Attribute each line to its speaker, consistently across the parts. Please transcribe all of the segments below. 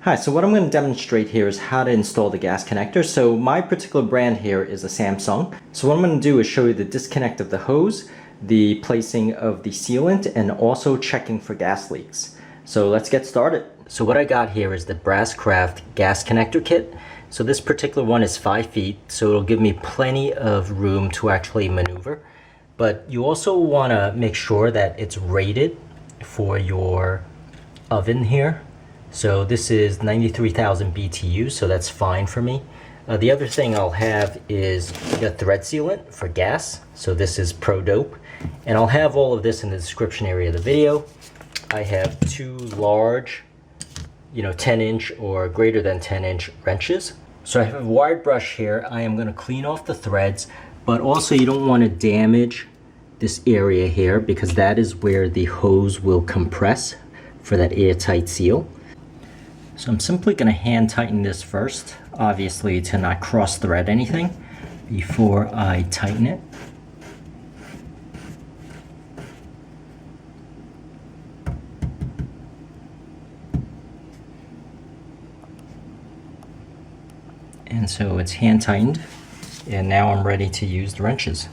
Speaker 1: Hi, so what I'm going to demonstrate here is how to install the gas connector. So my particular brand here is a Samsung. So what I'm going to do is show you the disconnect of the hose, the placing of the sealant, and also checking for gas leaks. So let's get started. So what I got here is the Brascraft gas connector kit. So this particular one is 5 feet, so it'll give me plenty of room to actually maneuver. But you also want to make sure that it's rated for your oven here. So this is 93,000 BTU, so that's fine for me. The other thing I'll have is the thread sealant for gas. So this is Pro Dope. And I'll have all of this in the description area of the video. I have 2 large, 10-inch or greater than 10-inch wrenches. So I have a wired brush here. I am going to clean off the threads, but also you don't want to damage this area here because that is where the hose will compress for that airtight seal. So I'm simply going to hand tighten this first, obviously to not cross thread anything before I tighten it. And so it's hand tightened, and now I'm ready to use the wrenches.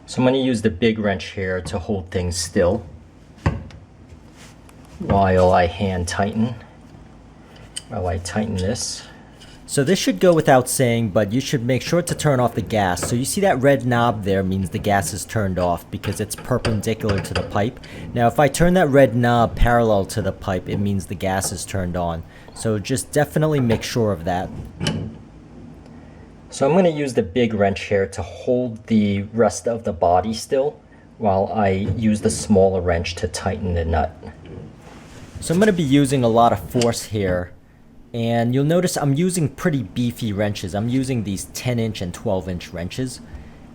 Speaker 1: So I'm going to use the big wrench here to hold things still while I tighten this. So this should go without saying, but you should make sure to turn off the gas. So you see that red knob there means the gas is turned off because it's perpendicular to the pipe. Now if I turn that red knob parallel to the pipe, it means the gas is turned on. So just definitely make sure of that. So I'm going to use the big wrench here to hold the rest of the body still while I use the smaller wrench to tighten the nut. So I'm going to be using a lot of force here, and you'll notice I'm using pretty beefy wrenches. I'm using these 10-inch and 12-inch wrenches,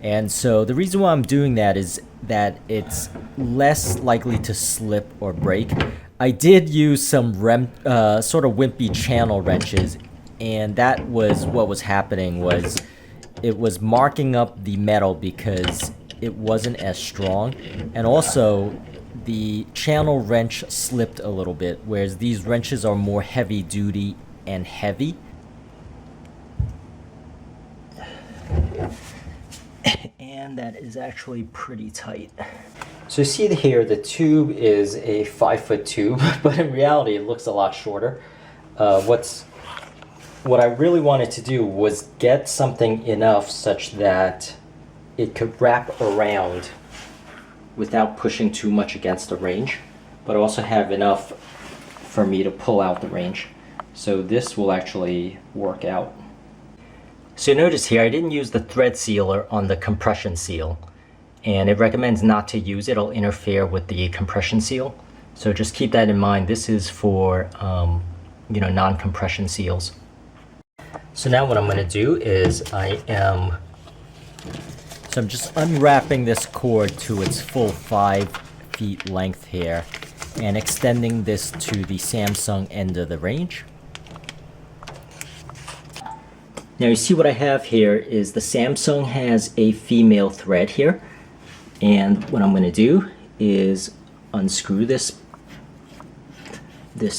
Speaker 1: and so the reason why I'm doing that is that it's less likely to slip or break. I did use some sort of wimpy channel wrenches, and that was what was happening. Was it was marking up the metal because it wasn't as strong, and also the channel wrench slipped a little bit, whereas these wrenches are more heavy duty and heavy. And that is actually pretty tight. So you see here the tube is a 5-foot tube, but in reality it looks a lot shorter. What I really wanted to do was get something enough such that it could wrap around without pushing too much against the range, but also have enough for me to pull out the range. So this will actually work out. So notice here I didn't use the thread sealer on the compression seal, and it recommends not to use it. It'll interfere with the compression seal. So just keep that in mind. This is for non-compression seals. So now what I'm going to do is I'm just unwrapping this cord to its full 5 feet length here and extending this to the Samsung end of the range. Now you see what I have here is the Samsung has a female thread here, and what I'm going to do is unscrew this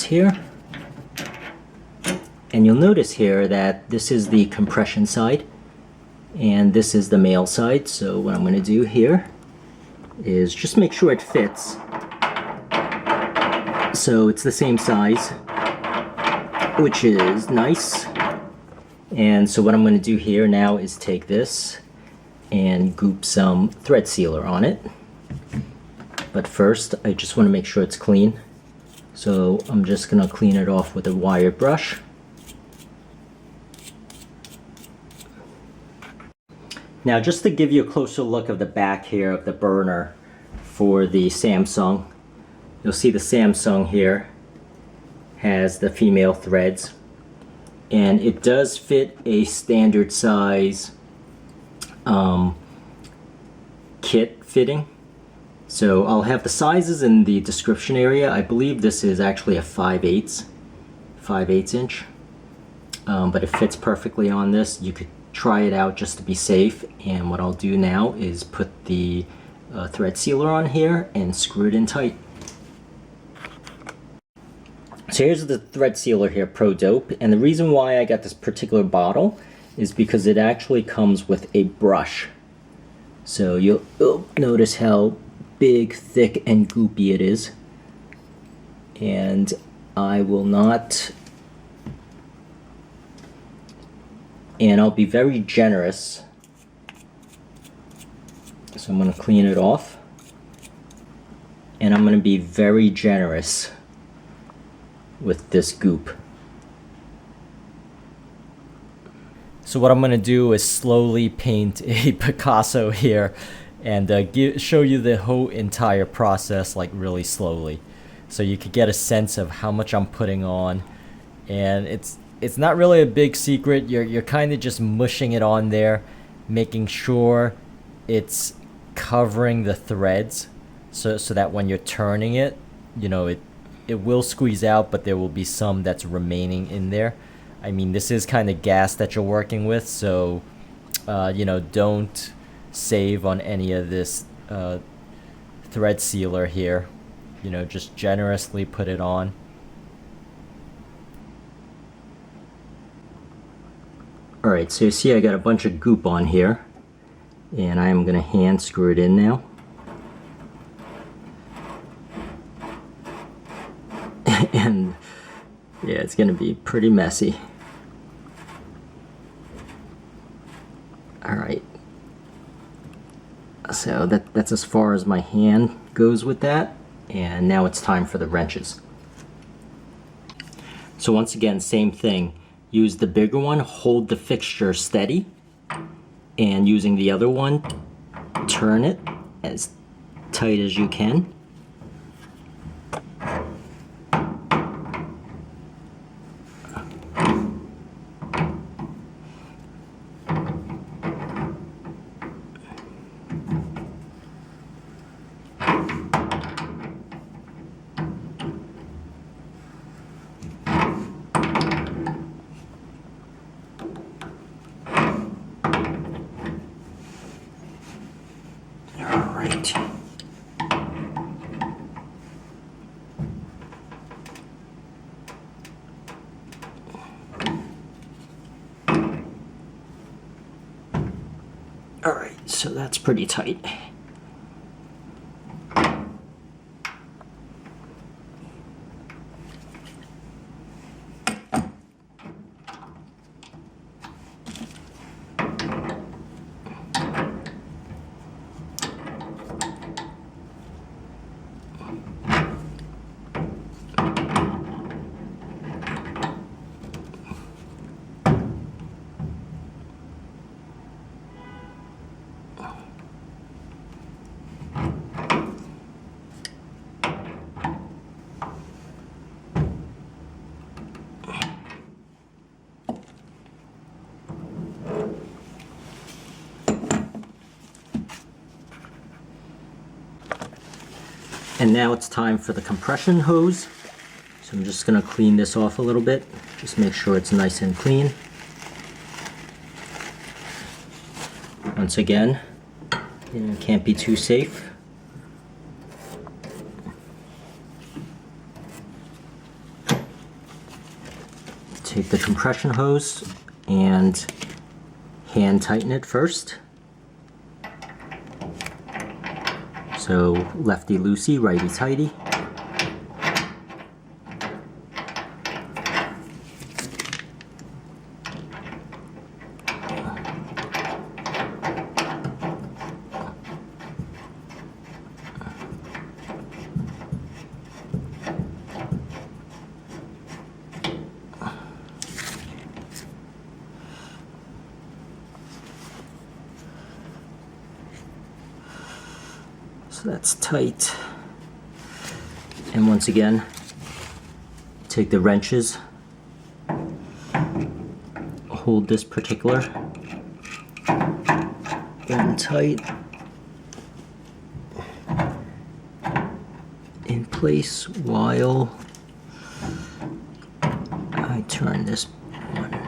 Speaker 1: here, and you'll notice here that this is the compression side and this is the male side. So what I'm going to do here is just make sure it fits so it's the same size, which is nice. And so what I'm going to do here now is take this and goop some thread sealer on it. But first I just want to make sure it's clean, so I'm just going to clean it off with a wire brush. Now just to give you a closer look of the back here of the burner for the Samsung, you'll see the Samsung here has the female threads, and it does fit a standard size kit fitting. So I'll have the sizes in the description area. I believe this is actually a 5/8 inch, but it fits perfectly on this. You could try it out just to be safe, and what I'll do now is put the thread sealer on here and screw it in tight. So here's the thread sealer here, Pro Dope, and the reason why I got this particular bottle is because it actually comes with a brush. So you'll notice how big, thick, and goopy it is. And I will not, and I'll be very generous. So I'm going to clean it off. And I'm going to be very generous with this goop. So what I'm going to do is slowly paint a Picasso here and show you the whole entire process, like really slowly, so you could get a sense of how much I'm putting on. And it's not really a big secret. You're kind of just mushing it on there, making sure it's covering the threads, so that when you're turning it, you know, it will squeeze out, but there will be some that's remaining in there. I mean, this is kind of gas that you're working with, so you know, don't save on any of this thread sealer here. You know, just generously put it on. Alright, so you see I got a bunch of goop on here, and I am going to hand screw it in now. And yeah, it's going to be pretty messy. Alright, so that's as far as my hand goes with that, and now it's time for the wrenches. So once again, same thing. Use the bigger one, hold the fixture steady, and using the other one, turn it as tight as you can. Alright. Alright, so that's pretty tight. And now it's time for the compression hose. So I'm just going to clean this off a little bit. Just make sure it's nice and clean. Once again, you know, can't be too safe. Take the compression hose and hand tighten it first. So lefty loosey, righty tighty. So that's tight. And once again, take the wrenches, hold this particular one tight in place while I turn this one.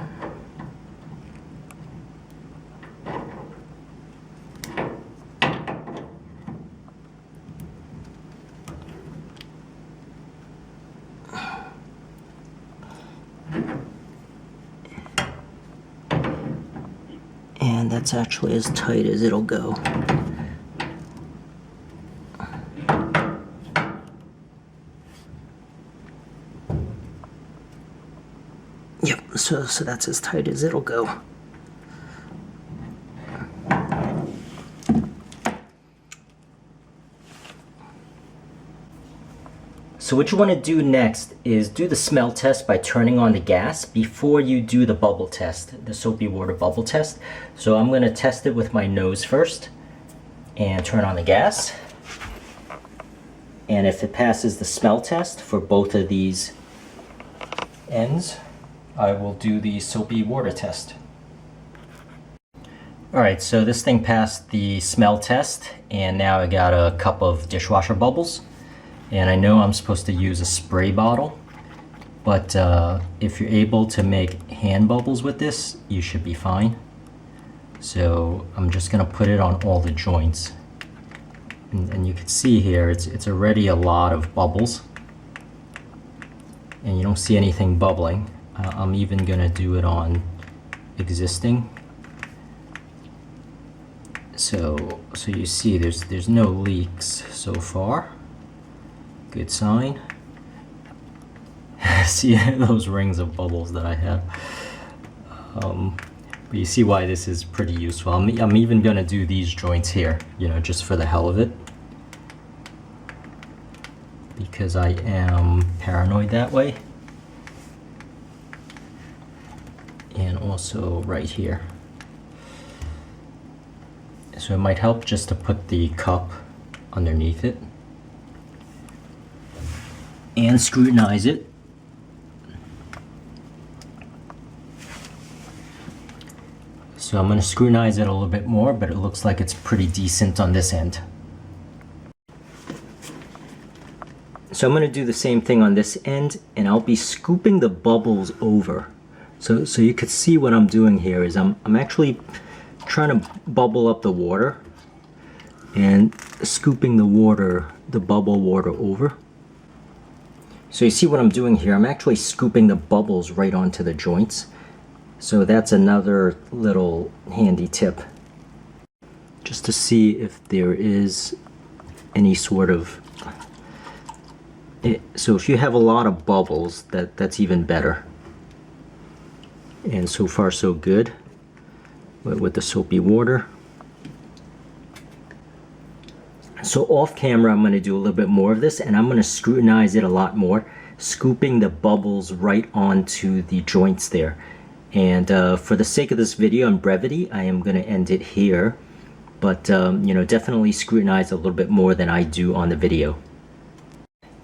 Speaker 1: that's actually as tight as it'll go. Yep, so that's as tight as it'll go. So what you want to do next is do the smell test by turning on the gas before you do the bubble test, the soapy water bubble test. So I'm going to test it with my nose first and turn on the gas. And if it passes the smell test for both of these ends, I will do the soapy water test. Alright, so this thing passed the smell test, and now I got a cup of dishwasher bubbles. And I know I'm supposed to use a spray bottle, but if you're able to make hand bubbles with this, you should be fine. So I'm just gonna put it on all the joints. And you can see here, it's already a lot of bubbles. And you don't see anything bubbling. I'm even gonna do it on existing. So you see there's no leaks so far. Good sign. See those rings of bubbles that I have. But you see why this is pretty useful. I'm even gonna do these joints here, you know, just for the hell of it. Because I am paranoid that way. And also right here. So it might help just to put the cup underneath it and scrutinize it. So I'm going to scrutinize it a little bit more, but it looks like it's pretty decent on this end. So I'm going to do the same thing on this end, and I'll be scooping the bubbles over. So you could see what I'm doing here is I'm actually trying to bubble up the water and scooping the water, the bubble water over. So you see what I'm doing here, I'm actually scooping the bubbles right onto the joints. So that's another little handy tip, just to see if there is any sort of, so if you have a lot of bubbles, that's even better. And so far so good with the soapy water. So off camera I'm going to do a little bit more of this, and I'm going to scrutinize it a lot more, scooping the bubbles right onto the joints there. And for the sake of this video and brevity, I am going to end it here, but you know, definitely scrutinize a little bit more than I do on the video.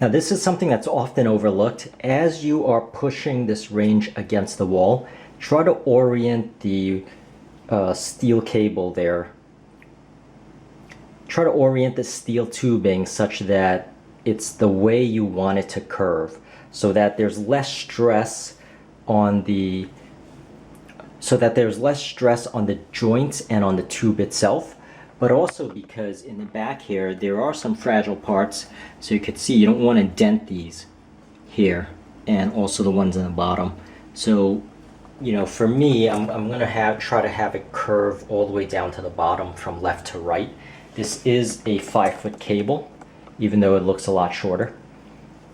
Speaker 1: Now this is something that's often overlooked. As you are pushing this range against the wall, try to orient the steel cable there. Try to orient the steel tubing such that it's the way you want it to curve, so that there's less stress on the joints and on the tube itself, but also because in the back here there are some fragile parts. So you can see you don't want to dent these here, and also the ones in the bottom. So you know, for me, I'm gonna try to have it curve all the way down to the bottom from left to right. This is a 5-foot cable, even though it looks a lot shorter.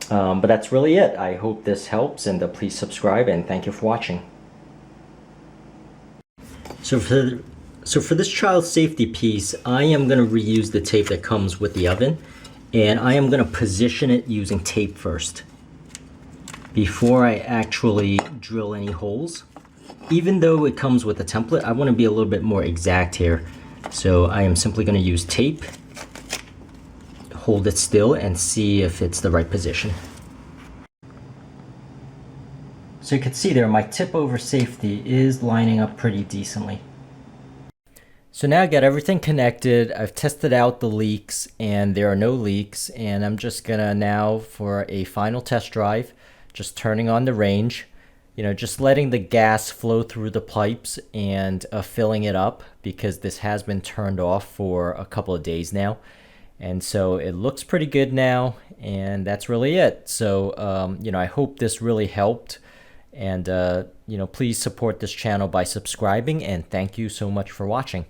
Speaker 1: But that's really it. I hope this helps, and please subscribe, and thank you for watching. So for this child safety piece, I am going to reuse the tape that comes with the oven, and I am going to position it using tape first before I actually drill any holes. Even though it comes with a template, I want to be a little bit more exact here. So I am simply going to use tape, hold it still, and see if it's the right position. So you can see there, my tip over safety is lining up pretty decently. So now I got everything connected. I've tested out the leaks, and there are no leaks. And I'm just gonna now, for a final test drive, just turning on the range, you know, just letting the gas flow through the pipes and filling it up, because this has been turned off for a couple of days now. And so it looks pretty good now, and that's really it. So, you know, I hope this really helped. And, please support this channel by subscribing, and thank you so much for watching.